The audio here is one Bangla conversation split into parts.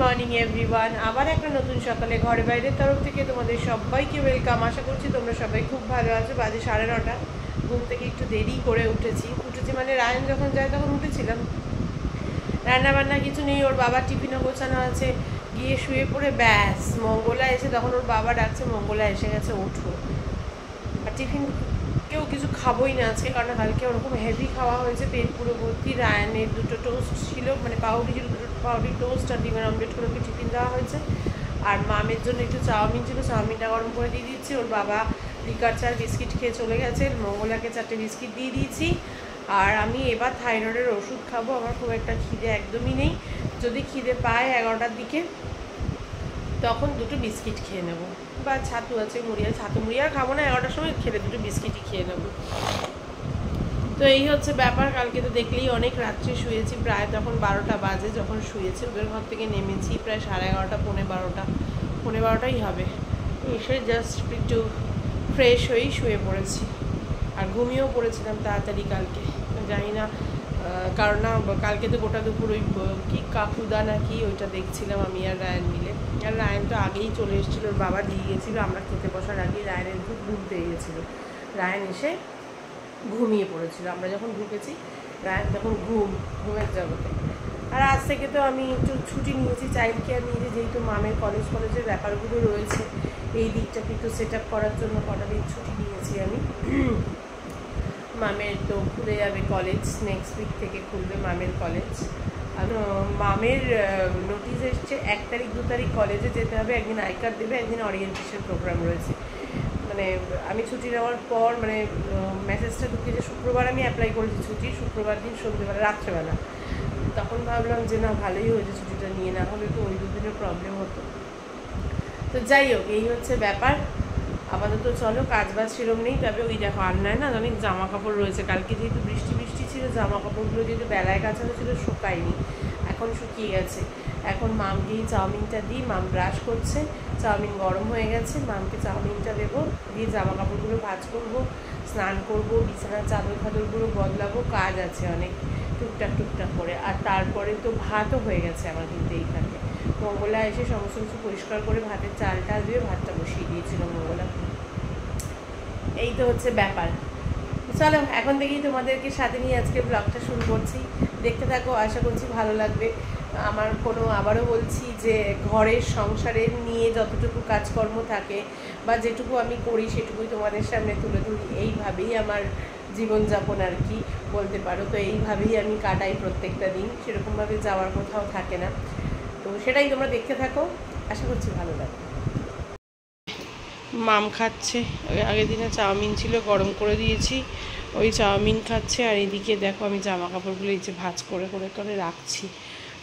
মর্নিং এভরিওয়ান, আবার একটা নতুন সকালে ঘরে বাইরের তরফ থেকে তোমাদের সবাইকে ওয়েলকাম। আশা করছি তোমরা সবাই খুব ভালো আছো। বাজে 9:30। ঘুম থেকে একটু দেরি করে উঠেছি মানে রায়ন যখন যায় তখন উঠেছিলাম। রান্না বান্না কিছু নেই, ওর বাবার টিফিনও গোছানো আছে। গিয়ে শুয়ে পড়ে ব্যাস, মঙ্গলা এসে তখন ওর বাবা ডাকছে, মঙ্গলা এসে গেছে, ওঠো। আর টিফিন কেউ কিছু খাবোই না আজকে, কারণ কালকে ওরকম হেভি খাওয়া হয়েছে, পেট পুরো ভর্তি। রায়ানের 2টো টোস্ট ছিল, মানে পাউরুটি ছিল, 2টো পাউরুটি টোস্ট আর ডিমের অমলেট করে ওকে টিফিন দেওয়া হয়েছে। আর মামের জন্য একটু চাউমিন ছিল, চাউমিনটা গরম করে দিয়ে দিচ্ছি। ওর বাবা লিকার চার বিস্কিট খেয়ে চলে গেছে, মঙ্গলাকে 4টে বিস্কিট দিয়ে দিয়েছি। আর আমি এবার থাইরয়েডের ওষুধ খাবো। আমার খুব একটা খিদে একদমই নেই, যদি খিদে পায় 11টার দিকে তখন 2টো বিস্কিট খেয়ে নেবো, বা ছাতু আছে, মুড়ি আছে, ছাতু মুড়ি আর খাবো না, 11টার সময় খেলে 2টো বিস্কিটই খেয়ে নেবো। তো এই হচ্ছে ব্যাপার। কালকে তো দেখলেই অনেক রাত্রে শুয়েছি, প্রায় তখন 12টা বাজে যখন শুয়েছি। ওদের ঘর থেকে নেমেছি প্রায় 11:30, পৌনে 12টাই হবে। এসে জাস্ট একটু ফ্রেশ হয়েই শুয়ে পড়েছি, আর ঘুমিয়েও পড়েছিলাম তাড়াতাড়ি কালকে। জানি না, কারণ না কালকে তো গোটা দুপুর ওই কি কাকুদা না কি ওইটা দেখছিলাম আমি আর রায়ন মিলে। আর রায়ন তো আগেই চলে এসেছিলো, ওর বাবা দিয়ে গেছিলো। আমরা খেতে বসার আগেই রায়নের খুব ঘুম পেয়ে গেছিলো। রায়ন এসে ঘুমিয়ে পড়েছিল, আমরা যখন ঢুকেছি রায়ন তখন ঘুমের জগতে। আর আজ থেকে তো আমি একটু ছুটি নিয়েছি, চাইল্ড কেয়ার নিয়েছি, যেহেতু মামের কলেজের ব্যাপারগুলো রয়েছে, এই দিকটাকে একটু সেট আপ করার জন্য কটা দিন ছুটি নিয়েছি আমি। মামের তো খুলে যাবে কলেজ, নেক্সট উইক থেকে খুলবে মামের কলেজ। আর মামের নোটিশ এসছে 1 তারিখ 2 তারিখ কলেজে যেতে হবে, একদিন আই কার্ড দেবে, একদিন অরিয়েন্টেশন প্রোগ্রাম রয়েছে। মানে আমি ছুটি নেওয়ার পর মানে মেসেজটা ঢুকেছে, শুক্রবার আমি অ্যাপ্লাই করেছি ছুটি, শুক্রবার দিন সন্ধ্যেবেলা রাত্রেবেলা। তখন ভাবলাম যে না, ভালোই হয়েছে ছুটিটা নিয়ে, না হলে তো ওই 2 দিনের প্রবলেম হতো। তো যাই হোক, এই হচ্ছে ব্যাপার। আপাতত চলো, কাজবাজ সেরম নেই, তবে ওই দেখো আন্নায় না অনেক জামা কাপড় রয়েছে। কালকে যেহেতু বৃষ্টি ছিল, জামা কাপড়গুলো যেহেতু বেলায় কাছানো ছিল শুকায়নি, এখন শুকিয়ে গেছে। এখন মামকেই চাউমিনটা দিই, মাম ব্রাশ করছে, চাউমিন গরম হয়ে গেছে, মামকে চাউমিনটা দেবো, দিয়ে জামা কাপড়গুলো ভাঁজ করবো, স্নান করবো, বিছানার চাদরগুলো বদলাবো, কাজ আছে অনেক টুকটাক করে। আর তারপরে তো ভাতও হয়ে গেছে আমার, কিন্তু এইখানে মঙ্গলা এসে সমস্ত কিছু পরিষ্কার করে ভাতের চালটা দিয়ে ভাতটা বসিয়ে দিয়েছিল মঙ্গলা। এই তো হচ্ছে ব্যাপার। চলো, এখন থেকেই তোমাদেরকে সাথে নিয়ে আজকে ব্লগটা শুরু করছি, দেখতে থাকো, আশা করছি ভালো লাগবে। আমার আবারও বলছি যে ঘরের সংসারের নিয়ে যতটুকু কাজকর্ম থাকে বা যেটুকু আমি করি সেটুকুই তোমাদের সামনে তুলে ধরি। এইভাবেই আমার জীবনযাপন আর কি বলতে পারো। তো এইভাবেই আমি কাটাই প্রত্যেকটা দিন, সেরকমভাবে যাওয়ার কোথাও থাকে না। তো সেটাই তোমরা দেখতে থাকো, আশা করছি ভালো লাগবে। মাম খাচ্ছে, ওই আগের দিনে চাউমিন ছিল গরম করে দিয়েছি, ওই চাউমিন খাচ্ছে। আর এইদিকে দেখো আমি জামা কাপড়গুলো এই যে ভাঁজ করে রাখছি,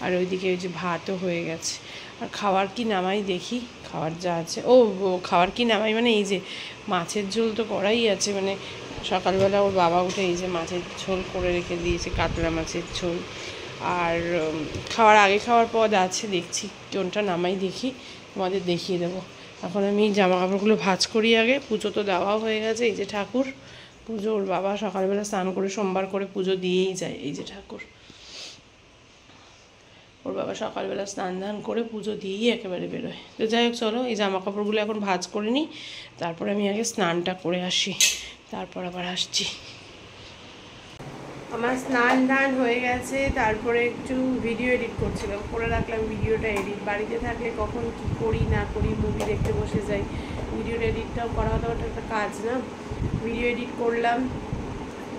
আর ওইদিকে ওই যে ভাতও হয়ে গেছে। আর খাওয়ার কি নামাই দেখি, খাওয়ার যা আছে। খাওয়ার কি নামাই মানে এই যে মাছের ঝোল তো করাই আছে, মানে সকালবেলা ওর বাবা উঠে এই যে মাছের ঝোল করে রেখে দিয়েছে, কাতলা মাছের ঝোল। আর খাওয়ার পদ আছে, দেখছি কোনটা নামাই দেখি, তোমাদের দেখিয়ে দেবো। এখন আমি জামা কাপড়গুলো ভাঁজ করি আগে। পুজো তো দেওয়াও হয়ে গেছে, এই যে ঠাকুর পুজো, ওর বাবা সকালবেলা স্নান করে সোমবার করে পুজো দিয়েই যায়। এই যে ঠাকুর, ওর বাবা সকালবেলা স্নান ধান করে পুজো দিয়েই একেবারে বেরোয়। তো যাই হোক, চলো এই জামা কাপড়গুলো এখন ভাঁজ করে নিই, তারপরে আমি আগে স্নানটা করে আসি, তারপর আবার আসছি। আমার স্নান ধান হয়ে গেছে, তারপরে একটু ভিডিও এডিট করছিলাম, করে রাখলাম ভিডিওটা এডিট। বাড়িতে থাকলে কখন কি করি না করি, মুভি দেখতে বসে যাই, ভিডিওর এডিটটাও করা হতো, ওটা একটা কাজ না। ভিডিও এডিট করলাম,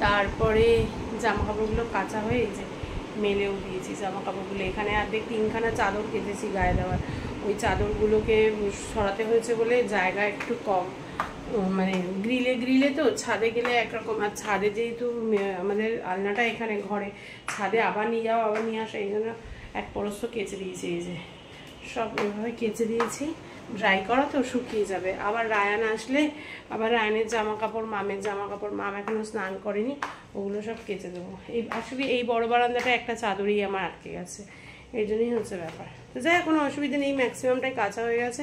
তারপরে জামা কাপড়গুলো কাচা হয়ে এই যে মেলেও দিয়েছি জামা কাপড়গুলো। এখানে অর্ধেক 3খানা চাদর কেটেছি গায়ে দেওয়ার, ওই চাদরগুলোকে সরাতে হয়েছে বলে জায়গা একটু কম, মানে গ্রিলে তো ছাদে গেলে একরকম, আর ছাদে যেহেতু আমাদের আলনাটা এখানে ঘরে, ছাদে আবার নিয়ে যাওয়া আবার নিয়ে আসা, এই জন্য এক পরস্ত কেচে দিয়েছি। এই যে সব এভাবে কেচে দিয়েছি, ড্রাই করা তো শুকিয়ে যাবে। আবার রায়ান আসলে আবার রায়ানের জামা কাপড়, মামের জামা কাপড়, মাম এখনও স্নান করেনি, ওগুলো সব কেচে দেবো। আসলে এই বড় বারান্দাটা একটা চাদরই আমার আটকে গেছে, এই জন্যই হচ্ছে ব্যাপার। তো যাই, কোনো অসুবিধা নেই, ম্যাক্সিমামটাই কাঁচা হয়ে গেছে।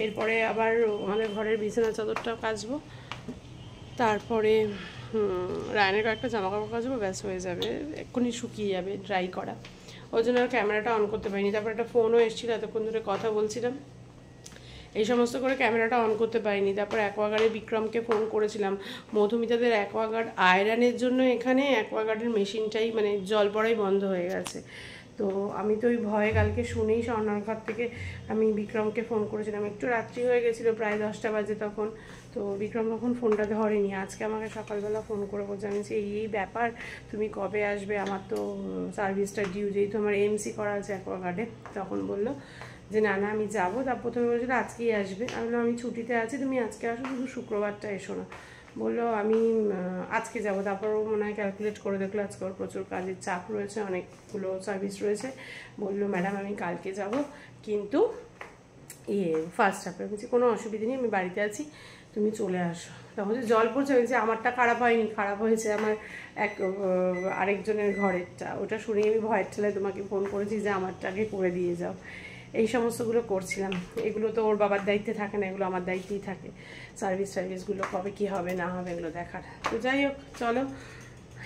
এরপরে আবার আমাদের ঘরের বিছানা চাদরটাও কাচবো, তারপরে রায়নের কয়েকটা জামা কাপড় কাচবো, ব্যাস হয়ে যাবে, এক্ষুনি শুকিয়ে যাবে ড্রাই করা। ওই জন্য আর ক্যামেরাটা অন করতে পারিনি। তারপর একটা ফোনও এসেছিলো, এতক্ষণ ধরে কথা বলছিলাম, এই সমস্ত করে ক্যামেরাটা অন করতে পারিনি। তারপর অ্যাকোয়াগার্ডে বিক্রমকে ফোন করেছিলাম, মধুমিতাদের অ্যাকোয়াগার্ড আয়রনের জন্য এখানে অ্যাকোয়াগার্ডের মেশিনটাই মানে জল পড়াই বন্ধ হয়ে গেছে। তো আমি তো ওই ভয়ে কালকে শুনেই স্বর্ণার ঘর থেকে আমি বিক্রমকে ফোন করেছিলাম, একটু রাত্রি হয়ে গেছিলো, প্রায় 10টা বাজে তখন। তো বিক্রম তখন ফোনটা ধরেনি, আজকে আমাকে সকালবেলা ফোন করে বলছে আমি এই ব্যাপার, তুমি কবে আসবে, আমার তো সার্ভিসটা ডিউ, যেহেতু আমার এমসি করা আছে অ্যাকোয়াগার্ডে। তখন বললো যে না না আমি যাবো। তার প্রথমে বলছিল আজকেই আসবে, আমি বললাম আমি ছুটিতে আছি, তুমি আজকে আসো, শুধু শুক্রবারটা এসো না। বললো আমি আজকে যাবো। তারপর ও মনে হয় ক্যালকুলেট করে দেখলো আজকে ওর প্রচুর কাজের চাপ রয়েছে, অনেকগুলো সার্ভিস রয়েছে। বললো ম্যাডাম আমি কালকে যাব, কিন্তু ফার্স্ট হাফে। বলছি কোনো অসুবিধা নেই, আমি বাড়িতে আছি, তুমি চলে আসো। তখন জল পড়ছে, বলছে আমারটা খারাপ হয়নি, খারাপ হয়েছে আমার আরেকজনের ঘরেরটা। ওটা শুনে আমি ভয়ের ঠেলে তোমাকে ফোন করেছি যে আমারটাকে করে দিয়ে যাও। এই সমস্তগুলো করছিলাম। এগুলো তো ওর বাবার দায়িত্বে থাকে না, এগুলো আমার দায়িত্বেই থাকে, সার্ভিসগুলো কবে কি হবে না হবে এগুলো দেখার। তো যাই হোক চলো,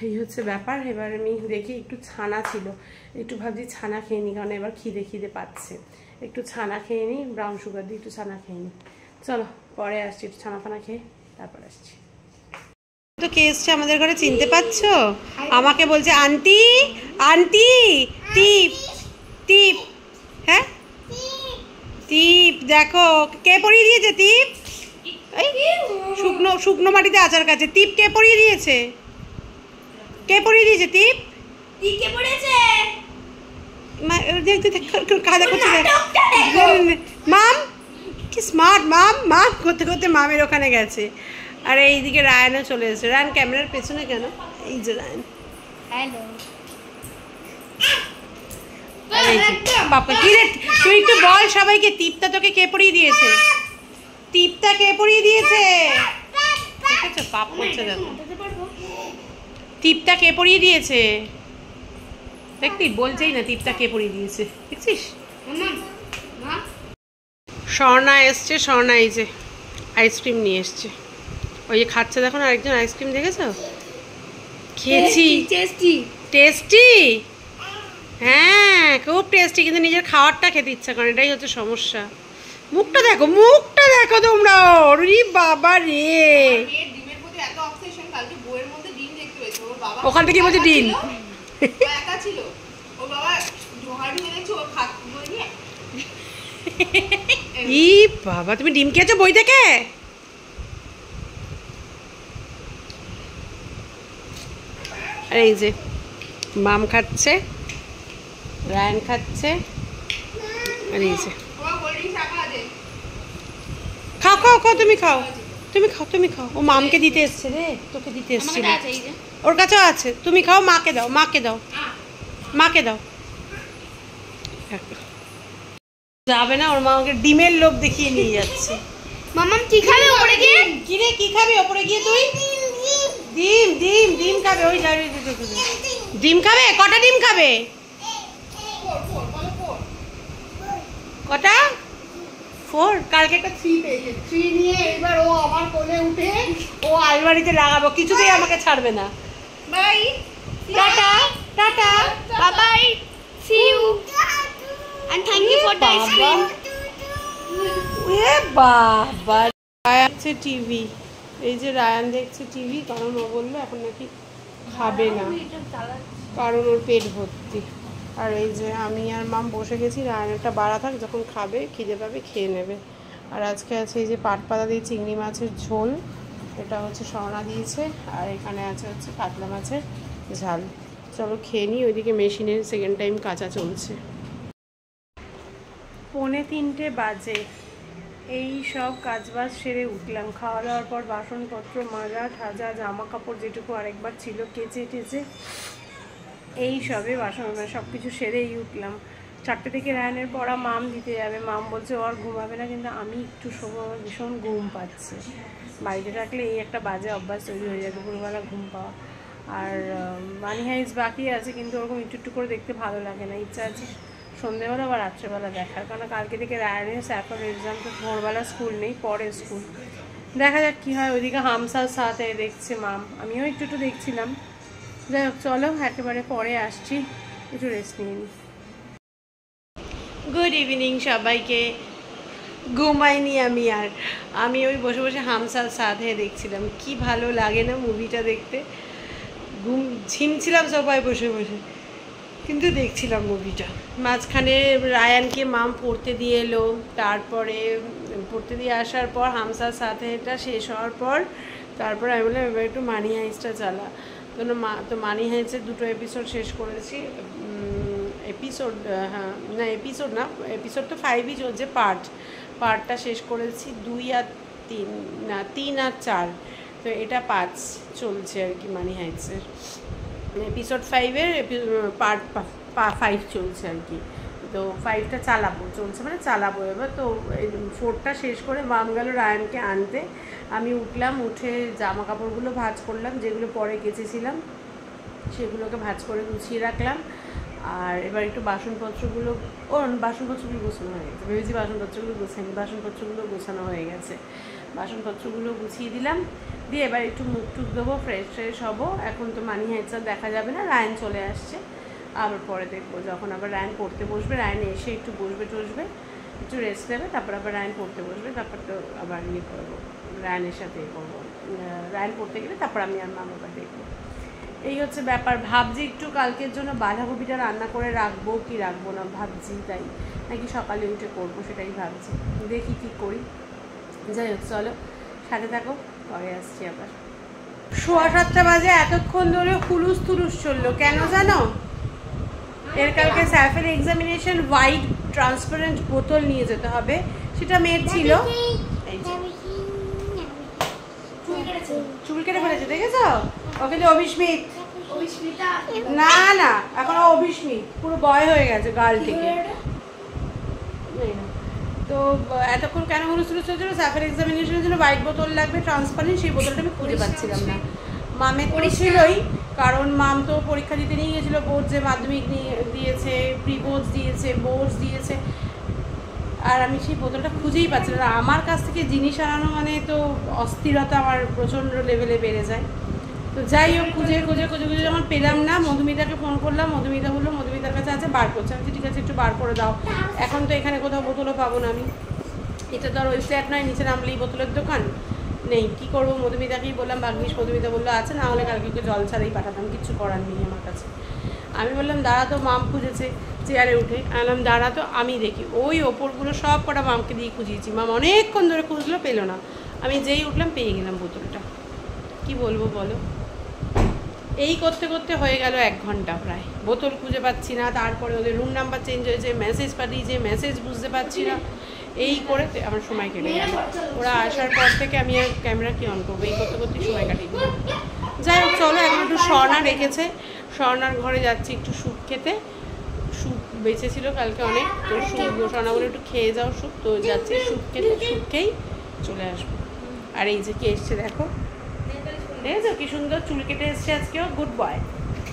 এই হচ্ছে ব্যাপার। এবার আমি দেখি একটু ছানা ছিল, একটু ভাবছি ছানা খেয়ে নিই, কারণ এবার খিদে পাচ্ছে, একটু ছানা খেয়ে নিই, ব্রাউন সুগার দিয়ে একটু ছানা খেয়ে নিই। চলো পরে আসছি, একটু ছানা ফানা খেয়ে তারপর আসছি। তো কে এসছে আমাদের ঘরে চিনতে পারছো? আমাকে বলছে আন্টি আন্টি টিপ টিপ। হ্যাঁ টিপ, দেখো কে পরিয়ে দিয়েছে টিপ? এই শুকনো মাটিতে আচার কাছে টিপ কে পরিয়ে দিয়েছে? কে পরিয়ে দিয়েছে টিপ? কে পড়েছে? কাদা করছে মাম, কি স্মার্ট মাম। মাম করতে করতে মামের ওখানে গেছে। আর এইদিকে রায়ানও চলে এসেছে। রায়ান ক্যামেরার পেছনে কেন? এই যে রায়ান। হ্যালো বাবা কি রে, তুই একটু বল সবাইকে টিপটা তোকে কে পরিয়ে দিয়েছে? টিপটা কে পরিয়ে দিয়েছে? দেখেছো পাপ করছে, দেখো টিপটা কে পরিয়ে দিয়েছে? দেখতি বলছেই না টিপটা কে পরিয়ে দিয়েছে, দেখছিস? স্বর্ণা এসছে, স্বর্ণা এই যে আইসক্রিম নিয়ে এসছে, ওই যে খাচ্ছে, দেখো না আরেকজন আইসক্রিম, দেখেছো? খেয়েছি, টেস্টি টেস্টি, হ্যাঁ খুব টেস্টি, কিন্তু নিজের খাওয়ারটা খেতে ইচ্ছা করে, এটাই হচ্ছে সমস্যা। মুখটা দেখো, মুখটা দেখো তোমরা, ওরে বাবা রে। ওখান থেকে বলছে ডিম, ই বাবা তুমি ডিম খেয়েছো বই থেকে? আর এই যে মাম খাচ্ছে, রায়ান খাচ্ছে, আর এই যে খাও খাও খাও, তুমি খাও, তুমি খাও, তুমি খাও। ও মামকে দিতে এসছে রে, তোকে দিতে এসছে, ওর কাছেও আছে, তুমি খাও, মাকে দাও, মাকে দাও, মাকে দাও। যাবে না, ওর মা আমাকে ডিমের লোভ দেখিয়ে নিয়ে যাচ্ছে। মামাম কি খাবে ওপরে গিয়ে? কি রে কি খাবি ওপরে গিয়ে তুই? ডিম ডিম ডিম খাবে, ওই ডিম খাবে। কটা ডিম খাবে? কটা? 4। কালকে একটা 3 পেয়েছে, 3 নিয়ে এবার ও আমার কোলে উঠে ও আলমারিতে লাগাবো, কিছুতেই আমাকে ছাড়বে না। Bye, tata tata, bye bye, see you and thank you for the ice cream. এ বাবা, রায়ান দেখছে টিভি, এই যে রায়ান দেখছে টিভি, কারণ ও বললো এখন নাকি খাবে না, কারণ ওর পেট ভর্তি। আর এই যে আমি আর মাম বসে গেছি, রায়ান একটা বাড়া থাক, যখন খাবে খিদে পাবে খেয়ে নেবে। আর আজকে আছে এই যে পাট পাতা দিয়ে চিংড়ি মাছের ঝোল, এটা হচ্ছে স্বর্ণা দিয়েছে, আর এখানে আছে হচ্ছে কাতলা মাছের ঝাল। চলো খেয়ে নিই, ওইদিকে মেশিনের সেকেন্ড টাইম কাঁচা চলছে। 2:45 বাজে, এই সব কাজবাজ সেরে উঠলাম। খাওয়া দাওয়ার পর বাসনপত্র মাজা ঠাজা, জামা কাপড় যেটুকু আরেকবার ছিল কেচে টেচে, এই সবে বাসন সব কিছু সেরেই উঠলাম। 4টে থেকে রায়ানের পড়া মাম দিতে যাবে, মাম বলছে ও আর ঘুমাবে না, কিন্তু আমি একটু সময় আমার ভীষণ ঘুম পাচ্ছে। বাড়িতে থাকলে এই একটা বাজে অভ্যাস তৈরি হয়ে যায়, দুপুরবেলা ঘুম পাওয়া। আর মানি হাইস বাকি আছে, কিন্তু ওরকম একটু একটু করে দেখতে ভালো লাগে না, ইচ্ছা আছে সন্ধ্যেবেলা বা রাত্রেবেলা দেখার, কারণ কালকে থেকে রায়ানের স্যাফের এক্সাম, তো ভোরবেলা স্কুল নেই, পরে স্কুল। দেখা যাক কী হয়। ওইদিকে হামসার সাথে দেখছে মাম, আমিও একটু একটু দেখছিলাম। যাই হোক চলো, একেবারে পরে আসছি, একটু রেস্ট নিয়ে নিই। গুড ইভিনিং সবাইকে। ঘুমাইনি আমি ওই বসে বসে হাম সাথ সাথ হ্যায় দেখছিলাম। কি ভালো লাগে না মুভিটা দেখতে। ঝিমছিলাম সবাই বসে বসে, কিন্তু দেখছিলাম মুভিটা। মাঝখানে রায়ানকে মাম পড়তে দিয়ে এলো, তারপরে পড়তে দিয়ে আসার পর হাম সাথ সাথ হ্যায়টা শেষ হওয়ার পর তারপরে আমি বললাম এবার একটু মানি হাইস্টটা চালা। তো মানি হাইস্টের 2টো এপিসোড শেষ করেছি। এপিসোড তো 5ই চলছে। পার্টটা শেষ করেছি 2 আর 3, না 3 আর 4, তো এটা 5 চলছে আর কি মানি হাইটসের। এপিসোড 5-এর পার্ট 5 চলছে আর কি। তো 5টা চলছে মানে চালাবো এবার। তো 4টা শেষ করে মাম গেল রায়ানকে আনতে। আমি উঠলাম, উঠে জামা কাপড়গুলো ভাঁজ করলাম, যেগুলো পরে কেচেছিলাম সেগুলোকে ভাঁজ করে গুছিয়ে রাখলাম। আর এবার একটু বাসনপত্রগুলো গোছানো হয়ে গেছে। ভেবেছি বাসনপত্রগুলো গোছাইনি, বাসনপত্রগুলো গোছানো হয়ে গেছে। বাসনপত্রগুলো গুছিয়ে দিলাম, দিয়ে এবার একটু মুখ টুক দেবো, ফ্রেশ হবো। এখন তো মানি হাইটস দেখা যাবে না, রায়ান চলে আসছে। আবার পরে দেখবো, যখন আবার রায়ান পড়তে বসবে, রায়ান এসে একটু বসবে একটু রেস্ট নেবে, তারপর আবার রায়ান পড়তে বসবে, তারপর তো আবার করবো, রায়ানের সাথে করবো। রায়ান পড়তে গেলে তারপর আমি আর মাম আবার দেখবো। এই হচ্ছে ব্যাপার। ভাবছি একটু কালকের জন্য বাঁধাকপিটা রান্না করে রাখবো কি রাখবো না ভাবছি, তাই নাকি সকালে উঠে করবো সেটাই ভাবছি। দেখি কী করি। যাই হোক, চলো সাথে থাকো, পরে আসছি আবার। 7:15 বাজে, এতক্ষণ ধরে হুলুস তুলুস চললো কেন জানো? এর কালকে স্যাফের এক্সামিনেশন, হোয়াইট ট্রান্সপারেন্ট বোতল নিয়ে যেতে হবে, সেটা মেয়ের ছিল। চুল কেটে ফেলেছে, দেখেছো? ওকে অভিস্মিত, না এখন অভিস্মিত, পুরো বয় হয়ে গেছে গাল থেকে। তো এতক্ষণ কেন হুলুস তুলুস চলছিল? স্যাফের এক্সামিনেশনের জন্য হোয়াইট বোতল লাগবে, ট্রান্সপারেন্ট। সেই বোতলটা আমি খুঁজে পাচ্ছিলাম না। মামের তো ছিলই, কারণ মাম তো পরীক্ষা দিতে নিয়ে গেছিলো। বোর্ড যে মাধ্যমিক দিয়েছে, প্রি বোর্ডস দিয়েছে, বোর্ডস দিয়েছে, আর আমি সেই বোতলটা খুঁজেই পাচ্ছিলাম না। আমার কাছ থেকে জিনিস আনানো মানে তো অস্থিরতা আমার প্রচণ্ড লেভেলে বেড়ে যায়। তো যাই হোক, খুঁজে যখন পেলাম না, মধুমিতাকে ফোন করলাম। মধুমিতা বললো মধুমিতার কাছে আছে, বার করছে। আমি ঠিক আছে একটু বার করে দাও। এখন তো এখানে কোথাও বোতলও পাবো না আমি, এটা তো আর ওই ফ্ল্যাট নয়, নিচে নামলেই বোতলের দোকান নেই। কী করবো? মধুমিতাকেই বললাম ভাগ্যিস মধুমিতা বললো আছে, না হলে কালকে জল ছাড়াই পাঠাতাম, কিচ্ছু করার নেই আমার কাছে। আমি বললাম দাঁড়া তো, মাম খুঁজেছে চেয়ারে উঠে, আনলাম দাঁড়া তো আমি দেখি। ওই ওপরগুলো সব কটা মামকে দিয়ে খুঁজিয়েছি। মাম অনেকক্ষণ ধরে খুঁজলো, পেলো না। আমি যেই উঠলাম পেয়ে গেলাম বোতলটা। কি বলবো বলো? এই করতে করতে হয়ে গেল 1 ঘন্টা প্রায়। বোতল খুঁজে পাচ্ছি না, তারপরে ওদের রুম নাম্বার চেঞ্জ হয়েছে, মেসেজ পাঠিয়েছে, মেসেজ বুঝতে পারছি না, এই করে আমার সময় কেটে গেল। ওরা আসার পর থেকে আমি আর ক্যামেরা কি অন করবো, এই করতে করতে সময় কাটিয়ে দিলাম। যাই হোক চলো, এখন একটু স্বর্ণা রেখেছে, স্বর্ণার ঘরে যাচ্ছি একটু স্যুপ খেতে। স্যুপ বেঁচেছিল কালকে অনেক, তো স্যুপ স্বর্ণা বলে একটু খেয়ে যাও স্যুপ, তো যাচ্ছি স্যুপ খেতে, স্যুপ খেয়েই চলে আসবো। আর এই যে কে এসছে দেখো, দেখেছো কি সুন্দর চুল কেটে এসছে আজকেও। গুড বয়,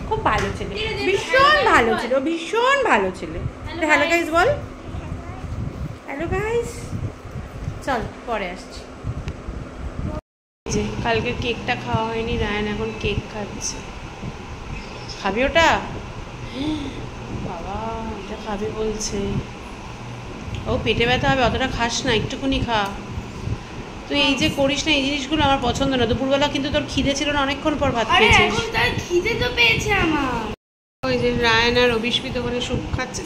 খুব ভালো ছেলে, ভীষণ ভালো ছিল, ভীষণ ভালো ছেলে। হ্যালো গাইস বল, হ্যালো গাইস। চল পরে আসছি। যে কালকে কেকটা খাওয়া হয়নি, রায়ান এখন কেক খাচ্ছে। খাবি ওটা? বাবা এটা খাবে বলছে। ও পেটে ব্যথা হবে, অতটা খাস না, একটুকুনি খা। তুই এই যে করিস না এই জিনিসগুলো, আমার পছন্দ না। দুপুরবেলা কিন্তু তোর খিদে ছিল না, অনেকক্ষণ পর ভাত খেয়েছিস। খিদে তো পেয়েছে আমার। ওই যে রায়ান আর অভিস্মিত ওখানে স্যুপ খাচ্ছে।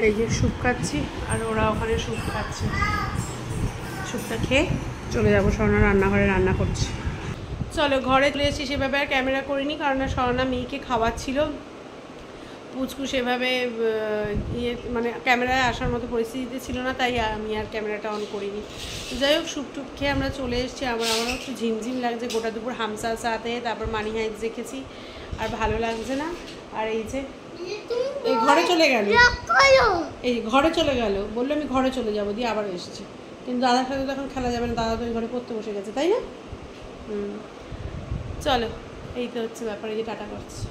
এই যে স্যুপ খাচ্ছি, আর ওরা ওখানে স্যুপ খাচ্ছে। স্যুপটা খেয়ে চলে যাবো, স্বর্ণা রান্নাঘরে রান্না করছি। চলো ঘরে চলে এসেছি। সেভাবে আর ক্যামেরা করিনি, কারণ স্বর্ণা মেয়েকে খাওয়াচ্ছিল। পুচকু সেভাবে মানে ক্যামেরায় আসার মতো পরিস্থিতিতে ছিল না, তাই আমি আর ক্যামেরাটা অন করিনি। যাই হোক, স্যুপ টুপ খেয়ে আমরা চলে এসেছি। আমারও একটু ঝিমঝিম লাগছে, গোটা দুপুর হামসার সাথে, তারপর মানি হাইটস দেখেছি, আর ভালো লাগছে না। আর এই যে এই ঘরে চলে গেল, এই ঘরে চলে গেল, বললো আমি ঘরে চলে যাবো, দিয়ে আবার এসেছি। কিন্তু দাদার সাথে তো এখন খেলা যাবে না, দাদা তো এই ঘরে পড়তে বসে গেছে, তাই না? চলো, এই তো হচ্ছে ব্যাপার। এই যে টাটা করছি,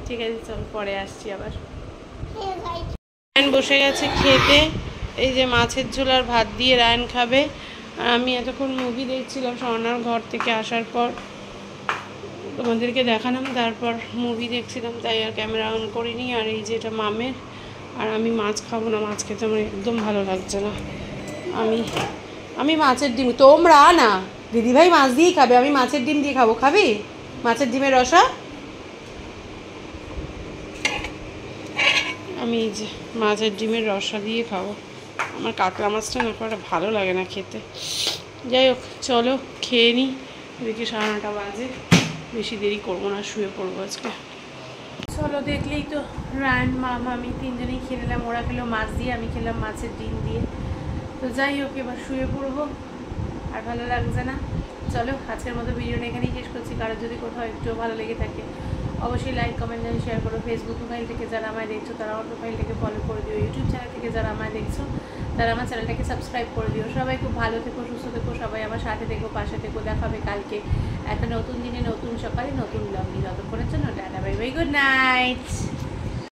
ঠিক আছে চল পরে আসছি আবার। রায়ন বসে গেছে খেতে, এই যে মাছের ঝোল আর ভাত দিয়ে রায়ন খাবে। আর আমি এতক্ষণ মুভি দেখছিলাম স্বর্ণার ঘর থেকে আসার পর। তোমাদেরকে দেখালাম, তারপর মুভি দেখছিলাম, তাই আর ক্যামেরা অন করিনি। আর এই যে এটা মামের, আর আমি মাছ খাবো না, মাছ খেতে আমার একদম ভালো লাগছে না। আমি মাছের ডিম, তোমরা না দিদিভাই মাছ দিয়েই খাবে, আমি মাছের ডিম দিয়ে খাবো। খাবি মাছের ডিমের রসা? আমি এই যে মাছের ডিমের রসা দিয়ে খাবো। আমার কাতলা মাছটা না খুব ভালো লাগে না খেতে। যাই হোক, চলো খেয়ে নিই, এদিকে 9:30 বাজে, বেশি দেরি করবো না, শুয়ে পড়বো আজকে। চলো, দেখলেই তো রায়ন, মাম, আমি তিনজনেই খেয়ে নিলাম। ওরা খেলো মাছ দিয়ে, আমি খেলাম মাছের ডিম দিয়ে। তো যাই হোক, এবার শুয়ে পড়বো, আর ভালো লাগছে না। চলো, আজকের মতো ভিডিওটা এখানেই শেষ করছি। কারোর যদি কোথাও একটু ভালো লেগে থাকে অবশ্যই লাইক, কমেন্ট আর শেয়ার করো। ফেসবুক প্রোফাইল থেকে যারা আমায় দেখছো তারা আমার প্রোফাইলটাকে ফলো করে দিও। ইউটিউব চ্যানেল থেকে যারা আমায় দেখছো তারা আমার চ্যানেলটাকে সাবস্ক্রাইব করে দিও। সবাই খুব ভালো থেকো, সুস্থ থেকো, সবাই আমার সাথে থেকো, পাশে থেকো। দেখা হবে কালকে একটা নতুন দিনে, নতুন সকালে, নতুন ব্লগ নিয়ে। ততক্ষণের জন্য tata, bye by, good night.